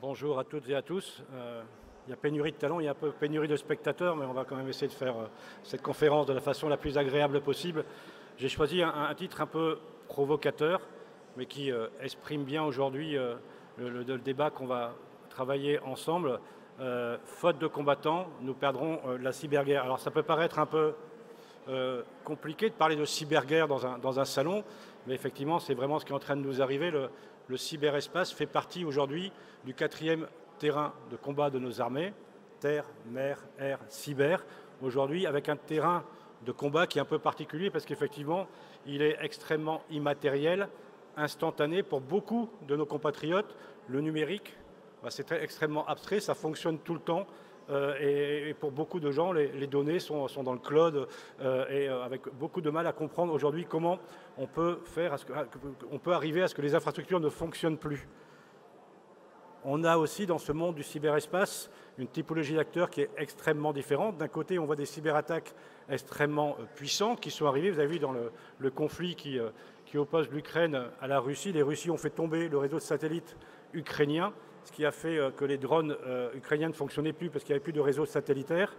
Bonjour à toutes et à tous. Il y a pénurie de talents, il y a un peu pénurie de spectateurs, mais on va quand même essayer de faire cette conférence de la façon la plus agréable possible. J'ai choisi un titre un peu provocateur, mais qui exprime bien aujourd'hui le débat qu'on va travailler ensemble. Faute de combattants, nous perdrons la cyberguerre. Alors ça peut paraître un peu compliqué de parler de cyberguerre dans un salon, mais effectivement, c'est vraiment ce qui est en train de nous arriver. Le cyberespace fait partie aujourd'hui du 4e terrain de combat de nos armées, terre, mer, air, cyber. Aujourd'hui, avec un terrain de combat qui est un peu particulier parce qu'effectivement, il est extrêmement immatériel, instantané pour beaucoup de nos compatriotes. Le numérique, c'est extrêmement abstrait, ça fonctionne tout le temps. Et pour beaucoup de gens, les données sont dans le cloud et avec beaucoup de mal à comprendre aujourd'hui comment on peut arriver à ce que les infrastructures ne fonctionnent plus. On a aussi dans ce monde du cyberespace une typologie d'acteurs qui est extrêmement différente. D'un côté, on voit des cyberattaques extrêmement puissantes qui sont arrivées. Vous avez vu dans le conflit qui oppose l'Ukraine à la Russie, les Russes ont fait tomber le réseau de satellites ukrainien, ce qui a fait que les drones ukrainiens ne fonctionnaient plus parce qu'il n'y avait plus de réseau satellitaire.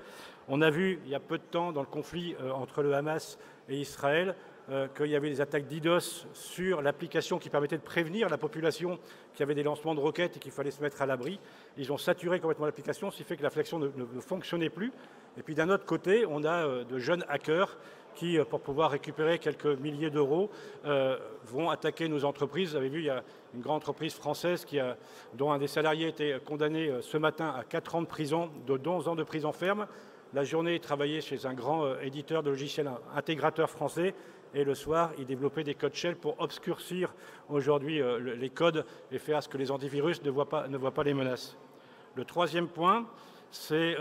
On a vu il y a peu de temps dans le conflit entre le Hamas et Israël qu'il y avait des attaques DDoS sur l'application qui permettait de prévenir la population qu'il y avait des lancements de roquettes et qu'il fallait se mettre à l'abri. Ils ont saturé complètement l'application, ce qui fait que la flexion ne fonctionnait plus. Et puis d'un autre côté, on a de jeunes hackers qui, pour pouvoir récupérer quelques milliers d'euros, vont attaquer nos entreprises. Vous avez vu, il y a une grande entreprise française dont un des salariés a été condamné ce matin à 4 ans de prison, de 11 ans de prison ferme. La journée, il travaillait chez un grand éditeur de logiciels intégrateur français. Et le soir, il développait des codes shell pour obscurcir aujourd'hui les codes et faire à ce que les antivirus ne voient pas les menaces. Le troisième point, c'est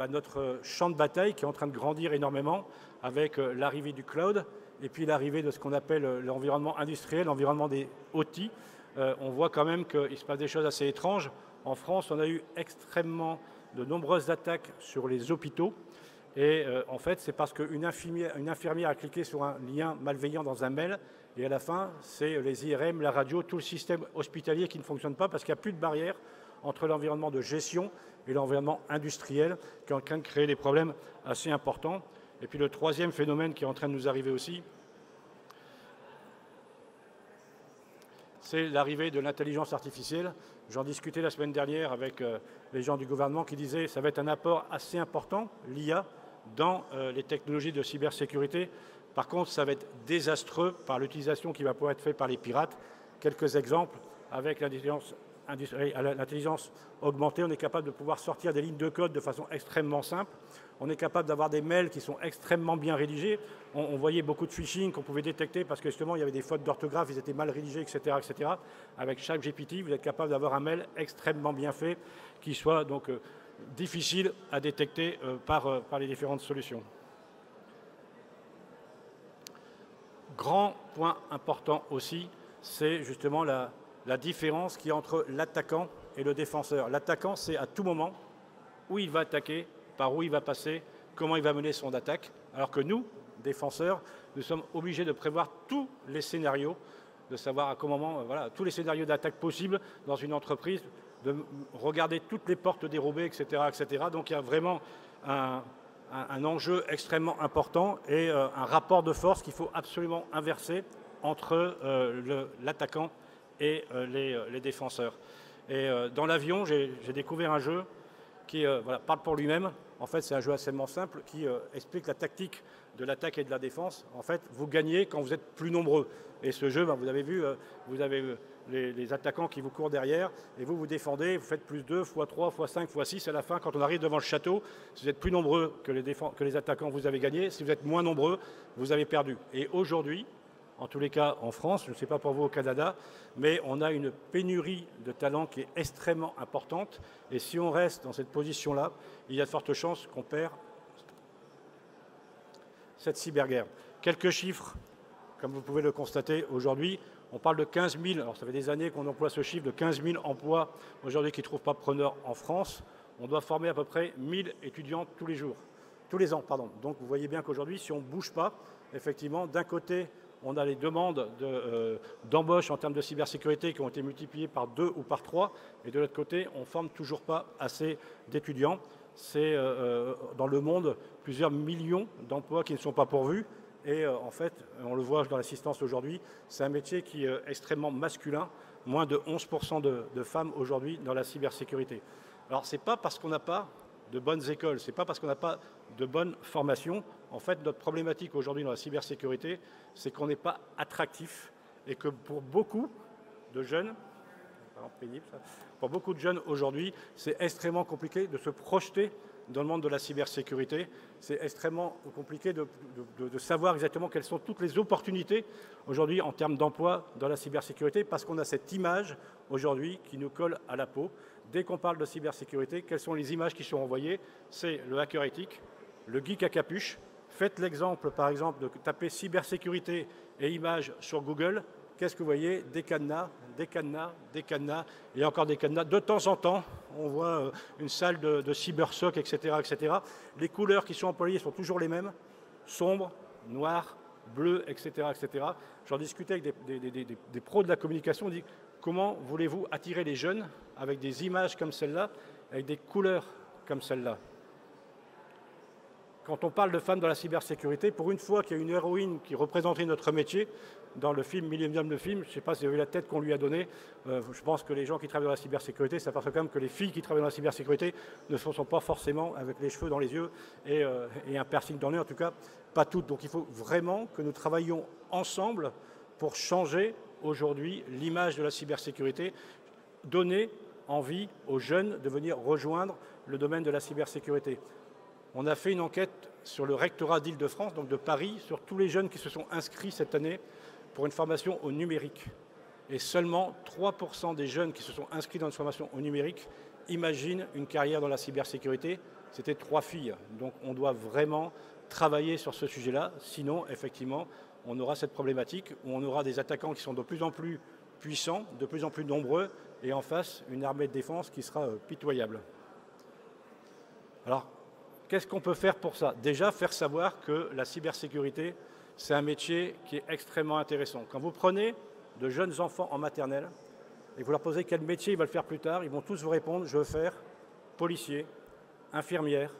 notre champ de bataille qui est en train de grandir énormément avec l'arrivée du cloud et puis l'arrivée de ce qu'on appelle l'environnement industriel, l'environnement des OT. On voit quand même qu'il se passe des choses assez étranges. En France, on a eu extrêmement de nombreuses attaques sur les hôpitaux. Et en fait, c'est parce qu'une infirmière a cliqué sur un lien malveillant dans un mail et à la fin, c'est les IRM, la radio, tout le système hospitalier qui ne fonctionne pas parce qu'il n'y a plus de barrière entre l'environnement de gestion et l'environnement industriel qui est en train de créer des problèmes assez importants. Et puis le troisième phénomène qui est en train de nous arriver aussi, c'est l'arrivée de l'intelligence artificielle. J'en discutais la semaine dernière avec les gens du gouvernement qui disaient que ça va être un apport assez important, l'IA, dans les technologies de cybersécurité. Par contre, ça va être désastreux par l'utilisation qui va pouvoir être faite par les pirates. Quelques exemples, avec l'intelligence augmentée, on est capable de pouvoir sortir des lignes de code de façon extrêmement simple. On est capable d'avoir des mails qui sont extrêmement bien rédigés. On voyait beaucoup de phishing qu'on pouvait détecter parce que justement, il y avait des fautes d'orthographe, ils étaient mal rédigés, etc., etc. Avec ChatGPT, vous êtes capable d'avoir un mail extrêmement bien fait qui soit donc difficile à détecter par les différentes solutions. Grand point important aussi, c'est justement la différence qu'il y a entre l'attaquant et le défenseur. L'attaquant, c'est à tout moment où il va attaquer, par où il va passer, comment il va mener son attaque, alors que nous, défenseurs, nous sommes obligés de prévoir tous les scénarios, de savoir à quel moment, tous les scénarios d'attaque possibles dans une entreprise, de regarder toutes les portes dérobées, etc., etc. Donc il y a vraiment un enjeu extrêmement important et un rapport de force qu'il faut absolument inverser entre l'attaquant et les défenseurs. Et dans l'avion, j'ai découvert un jeu qui parle pour lui-même. En fait, c'est un jeu assez simple qui explique la tactique de l'attaque et de la défense. En fait, vous gagnez quand vous êtes plus nombreux. Et ce jeu, vous avez vu, vous avez les attaquants qui vous courent derrière et vous défendez, vous faites plus 2, x3, x5, x6. À la fin, quand on arrive devant le château, si vous êtes plus nombreux que les attaquants, vous avez gagné. Si vous êtes moins nombreux, vous avez perdu. Et aujourd'hui, en tous les cas en France, je ne sais pas pour vous au Canada, mais on a une pénurie de talents qui est extrêmement importante. Et si on reste dans cette position-là, il y a de fortes chances qu'on perd cette cyberguerre. Quelques chiffres, comme vous pouvez le constater aujourd'hui. On parle de 15 000, alors ça fait des années qu'on emploie ce chiffre de 15 000 emplois aujourd'hui qui ne trouvent pas preneur en France. On doit former à peu près 1000 étudiants tous les ans. Donc vous voyez bien qu'aujourd'hui, si on ne bouge pas, effectivement, d'un côté, On a les demandes d'embauche en termes de cybersécurité qui ont été multipliées par 2 ou par 3. Et de l'autre côté, on ne forme toujours pas assez d'étudiants. C'est dans le monde plusieurs millions d'emplois qui ne sont pas pourvus. Et en fait, on le voit dans l'assistance aujourd'hui, c'est un métier qui est extrêmement masculin. Moins de 11% de femmes aujourd'hui dans la cybersécurité. Alors, ce n'est pas parce qu'on n'a pas de bonnes écoles, ce n'est pas parce qu'on n'a pas de bonne formation. En fait, notre problématique aujourd'hui dans la cybersécurité, c'est qu'on n'est pas attractif et que pour beaucoup de jeunes, pour beaucoup de jeunes aujourd'hui, c'est extrêmement compliqué de se projeter dans le monde de la cybersécurité. C'est extrêmement compliqué de savoir exactement quelles sont toutes les opportunités aujourd'hui en termes d'emploi dans la cybersécurité parce qu'on a cette image aujourd'hui qui nous colle à la peau. Dès qu'on parle de cybersécurité, quelles sont les images qui sont envoyées? C'est le hacker éthique, le geek à capuche. Faites l'exemple, par exemple, de taper cybersécurité et images sur Google. Qu'est-ce que vous voyez? Des cadenas, des cadenas, des cadenas, et encore des cadenas. De temps en temps, on voit une salle de cybersoc, etc., etc. Les couleurs qui sont employées sont toujours les mêmes, sombres, noires, bleues, etc., etc. J'en discutais avec des pros de la communication, on dit comment voulez-vous attirer les jeunes avec des images comme celle-là, avec des couleurs comme celle-là? Quand on parle de femmes dans la cybersécurité, pour une fois qu'il y a une héroïne qui représentait notre métier, dans le film Millennium, le film, je ne sais pas si vous avez vu la tête qu'on lui a donnée, je pense que les gens qui travaillent dans la cybersécurité s'aperçoivent quand même que les filles qui travaillent dans la cybersécurité ne sont pas forcément avec les cheveux dans les yeux et un piercing dans le nez, en tout cas pas toutes. Donc il faut vraiment que nous travaillions ensemble pour changer aujourd'hui l'image de la cybersécurité, donner envie aux jeunes de venir rejoindre le domaine de la cybersécurité. On a fait une enquête sur le rectorat d'Île-de-France, donc de Paris, sur tous les jeunes qui se sont inscrits cette année pour une formation au numérique. Et seulement 3% des jeunes qui se sont inscrits dans une formation au numérique imaginent une carrière dans la cybersécurité. C'était 3 filles. Donc on doit vraiment travailler sur ce sujet-là. Sinon, effectivement, on aura cette problématique où on aura des attaquants qui sont de plus en plus puissants, de plus en plus nombreux, et en face, une armée de défense qui sera pitoyable. Alors, qu'est-ce qu'on peut faire pour ça? Déjà, faire savoir que la cybersécurité, c'est un métier qui est extrêmement intéressant. Quand vous prenez de jeunes enfants en maternelle et que vous leur posez quel métier ils veulent faire plus tard, ils vont tous vous répondre « je veux faire policier, infirmière,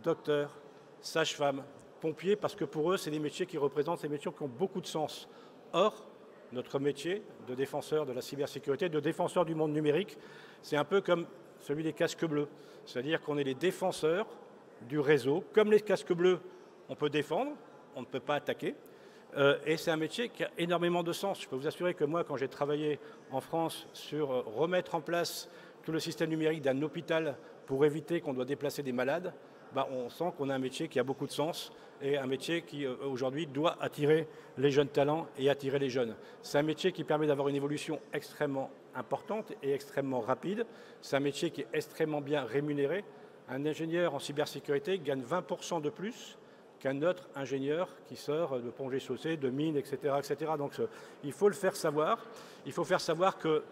docteur, sage-femme, pompier », parce que pour eux, c'est des métiers qui représentent, ces métiers qui ont beaucoup de sens. Or, notre métier de défenseur de la cybersécurité, de défenseur du monde numérique, c'est un peu comme celui des casques bleus. C'est-à-dire qu'on est les défenseurs du réseau. Comme les casques bleus, on peut défendre, on ne peut pas attaquer. Et c'est un métier qui a énormément de sens. Je peux vous assurer que moi, quand j'ai travaillé en France sur remettre en place tout le système numérique d'un hôpital pour éviter qu'on doit déplacer des malades, on sent qu'on a un métier qui a beaucoup de sens et un métier qui, aujourd'hui, doit attirer les jeunes talents et attirer les jeunes. C'est un métier qui permet d'avoir une évolution extrêmement importante et extrêmement rapide. C'est un métier qui est extrêmement bien rémunéré. Un ingénieur en cybersécurité gagne 20% de plus qu'un autre ingénieur qui sort de plongée-chaussée, de mine, etc., etc. Donc il faut le faire savoir. Il faut faire savoir que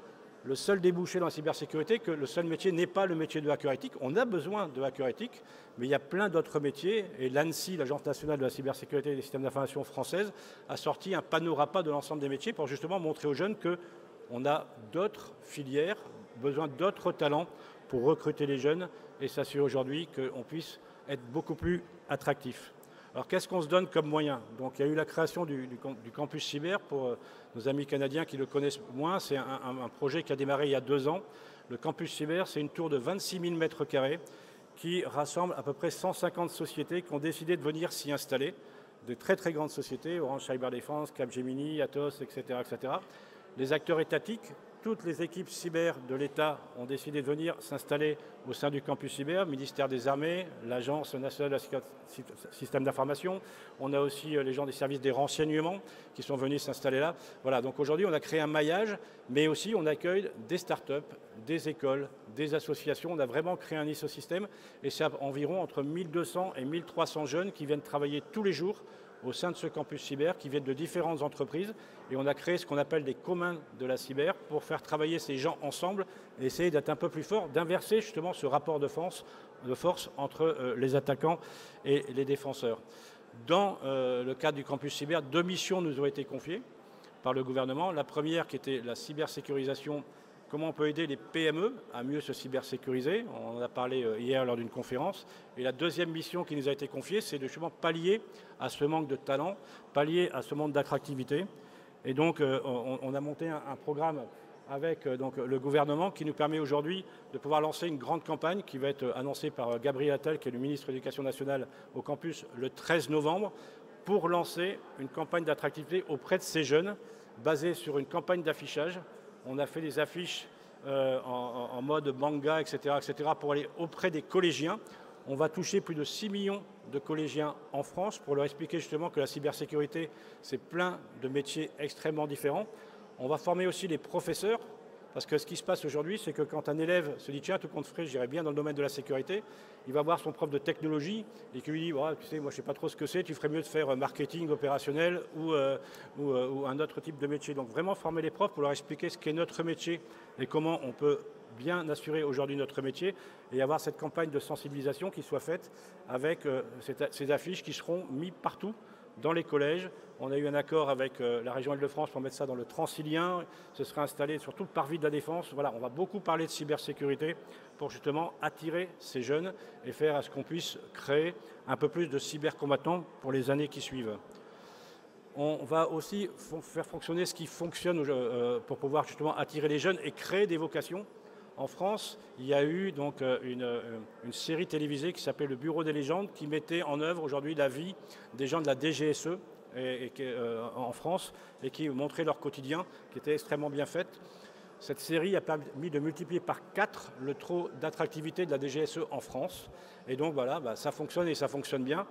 le seul débouché dans la cybersécurité, que le seul métier n'est pas le métier de hacker éthique. On a besoin de hacker éthique, mais il y a plein d'autres métiers. Et l'ANSSI, l'Agence nationale de la cybersécurité et des systèmes d'information française, a sorti un panorama de l'ensemble des métiers pour justement montrer aux jeunes qu'on a d'autres filières, besoin d'autres talents pour recruter les jeunes et s'assurer aujourd'hui qu'on puisse être beaucoup plus attractif. Alors qu'est-ce qu'on se donne comme moyen? Donc il y a eu la création du campus cyber pour nos amis canadiens qui le connaissent moins. C'est un projet qui a démarré il y a 2 ans. Le campus cyber, c'est une tour de 26 000 mètres carrés qui rassemble à peu près 150 sociétés qui ont décidé de venir s'y installer. De très très grandes sociétés, Orange Cyberdéfense, Capgemini, Atos, etc., etc. Les acteurs étatiques, toutes les équipes cyber de l'État ont décidé de venir s'installer au sein du campus cyber, ministère des Armées, l'Agence nationale du système d'information. On a aussi les gens des services des renseignements qui sont venus s'installer là. Voilà, donc aujourd'hui on a créé un maillage, mais aussi on accueille des startups, des écoles, des associations. On a vraiment créé un écosystème et c'est environ entre 1200 et 1300 jeunes qui viennent travailler tous les jours au sein de ce campus cyber qui viennent de différentes entreprises et on a créé ce qu'on appelle des communs de la cyber pour faire travailler ces gens ensemble et essayer d'être un peu plus fort, d'inverser justement ce rapport de force entre les attaquants et les défenseurs. Dans le cadre du campus cyber, 2 missions nous ont été confiées par le gouvernement. La première qui était la cybersécurisation, comment on peut aider les PME à mieux se cybersécuriser. On en a parlé hier lors d'une conférence. Et la deuxième mission qui nous a été confiée, c'est de justement pallier à ce manque de talent, pallier à ce manque d'attractivité. Et donc, on a monté un programme avec donc, le gouvernement qui nous permet aujourd'hui de pouvoir lancer une grande campagne qui va être annoncée par Gabriel Attal, qui est le ministre de l'Éducation nationale au campus, le 13 novembre, pour lancer une campagne d'attractivité auprès de ces jeunes, basée sur une campagne d'affichage. On a fait des affiches en mode manga, etc., pour aller auprès des collégiens. On va toucher plus de 6 millions de collégiens en France pour leur expliquer justement que la cybersécurité, c'est plein de métiers extrêmement différents. On va former aussi les professeurs, parce que ce qui se passe aujourd'hui, c'est que quand un élève se dit « tiens, tout compte fait, j'irai bien dans le domaine de la sécurité », il va voir son prof de technologie et qui lui dit oh, « tu sais, moi je ne sais pas trop ce que c'est, tu ferais mieux de faire marketing opérationnel ou un autre type de métier ». Donc vraiment former les profs pour leur expliquer ce qu'est notre métier et comment on peut bien assurer aujourd'hui notre métier et avoir cette campagne de sensibilisation qui soit faite avec ces affiches qui seront mises partout dans les collèges. On a eu un accord avec la région Île-de-France pour mettre ça dans le Transilien. Ce sera installé sur tout le parvis de la Défense. Voilà, on va beaucoup parler de cybersécurité pour justement attirer ces jeunes et faire à ce qu'on puisse créer un peu plus de cybercombattants pour les années qui suivent. On va aussi faire fonctionner ce qui fonctionne pour pouvoir justement attirer les jeunes et créer des vocations. En France, il y a eu donc une série télévisée qui s'appelait Le Bureau des légendes qui mettait en œuvre aujourd'hui la vie des gens de la DGSE en France et qui montrait leur quotidien, qui était extrêmement bien faite. Cette série a permis de multiplier par 4 le taux d'attractivité de la DGSE en France. Et donc voilà, ça fonctionne et ça fonctionne bien.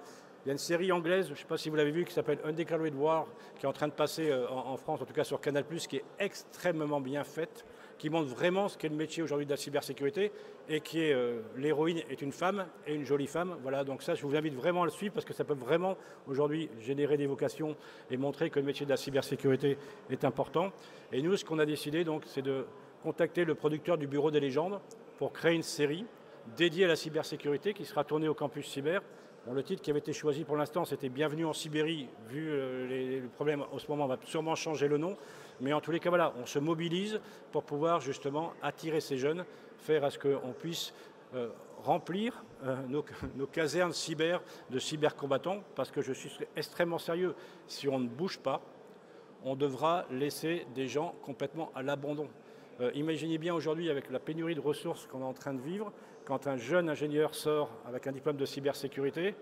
Il y a une série anglaise, je ne sais pas si vous l'avez vue, qui s'appelle Undeclared War, qui est en train de passer en France, en tout cas sur Canal+, qui est extrêmement bien faite, qui montre vraiment ce qu'est le métier aujourd'hui de la cybersécurité et qui est l'héroïne est une femme et une jolie femme. Voilà, donc ça, je vous invite vraiment à le suivre parce que ça peut vraiment aujourd'hui générer des vocations et montrer que le métier de la cybersécurité est important. Et nous, ce qu'on a décidé, donc, c'est de contacter le producteur du Bureau des légendes pour créer une série dédiée à la cybersécurité qui sera tournée au campus cyber. Bon, le titre qui avait été choisi pour l'instant, c'était Bienvenue en Sibérie. Vu les problèmes en ce moment, on va sûrement changer le nom. Mais en tous les cas, voilà, on se mobilise pour pouvoir justement attirer ces jeunes, faire à ce qu'on puisse remplir nos casernes cyber de cybercombattants, parce que je suis extrêmement sérieux. Si on ne bouge pas, on devra laisser des gens complètement à l'abandon. Imaginez bien aujourd'hui, avec la pénurie de ressources qu'on est en train de vivre, quand un jeune ingénieur sort avec un diplôme de cybersécurité,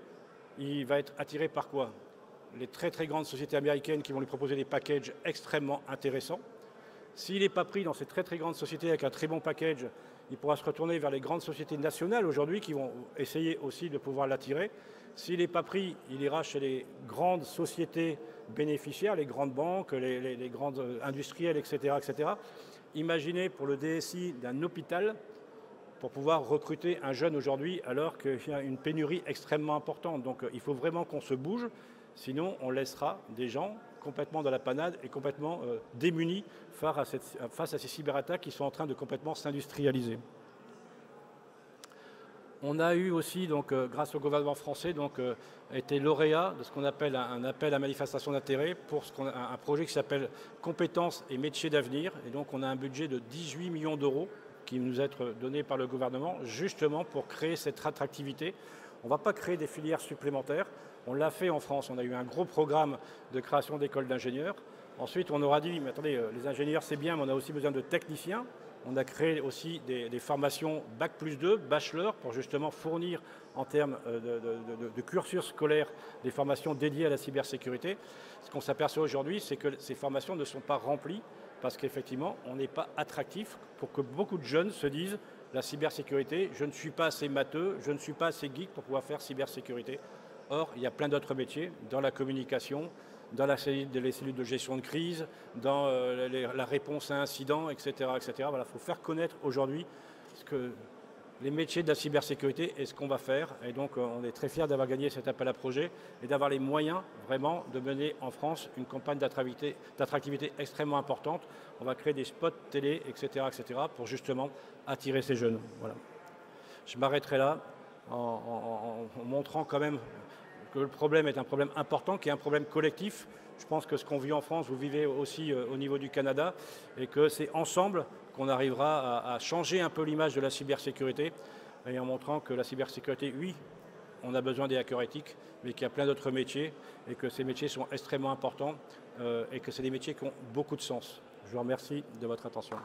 il va être attiré par quoi? Les très très grandes sociétés américaines qui vont lui proposer des packages extrêmement intéressants. S'il n'est pas pris dans ces très très grandes sociétés avec un très bon package, il pourra se retourner vers les grandes sociétés nationales aujourd'hui qui vont essayer aussi de pouvoir l'attirer. S'il n'est pas pris, il ira chez les grandes sociétés bénéficiaires, les grandes banques, les grandes industrielles, etc., etc. Imaginez pour le DSI d'un hôpital pour pouvoir recruter un jeune aujourd'hui alors qu'il y a une pénurie extrêmement importante. Donc il faut vraiment qu'on se bouge. Sinon, on laissera des gens complètement dans la panade et complètement démunis face à ces cyberattaques qui sont en train de complètement s'industrialiser. On a eu aussi, donc, grâce au gouvernement français, été lauréat de ce qu'on appelle un appel à manifestation d'intérêt pour un projet qui s'appelle Compétences et métiers d'avenir. Et donc, on a un budget de 18 millions d'euros qui nous est donné par le gouvernement, justement pour créer cette attractivité. On ne va pas créer des filières supplémentaires. On l'a fait en France, on a eu un gros programme de création d'écoles d'ingénieurs. Ensuite, on aura dit, mais attendez, les ingénieurs c'est bien, mais on a aussi besoin de techniciens. On a créé aussi des formations Bac+2, bachelor, pour justement fournir en termes de cursus scolaire des formations dédiées à la cybersécurité. Ce qu'on s'aperçoit aujourd'hui, c'est que ces formations ne sont pas remplies parce qu'effectivement, on n'est pas attractif pour que beaucoup de jeunes se disent la cybersécurité, je ne suis pas assez matheux, je ne suis pas assez geek pour pouvoir faire cybersécurité. Or, il y a plein d'autres métiers, dans la communication, dans les cellules de gestion de crise, dans la réponse à incidents, etc. etc. Voilà, il faut faire connaître aujourd'hui les métiers de la cybersécurité et ce qu'on va faire. Et donc, on est très fiers d'avoir gagné cet appel à projet et d'avoir les moyens vraiment de mener en France une campagne d'attractivité extrêmement importante. On va créer des spots télé, etc. etc. pour justement attirer ces jeunes. Voilà. Je m'arrêterai là en montrant quand même que le problème est un problème important, qui est un problème collectif. Je pense que ce qu'on vit en France, vous vivez aussi au niveau du Canada, et que c'est ensemble qu'on arrivera à changer un peu l'image de la cybersécurité, et en montrant que la cybersécurité, oui, on a besoin des hackers éthiques, mais qu'il y a plein d'autres métiers, et que ces métiers sont extrêmement importants, et que c'est des métiers qui ont beaucoup de sens. Je vous remercie de votre attention.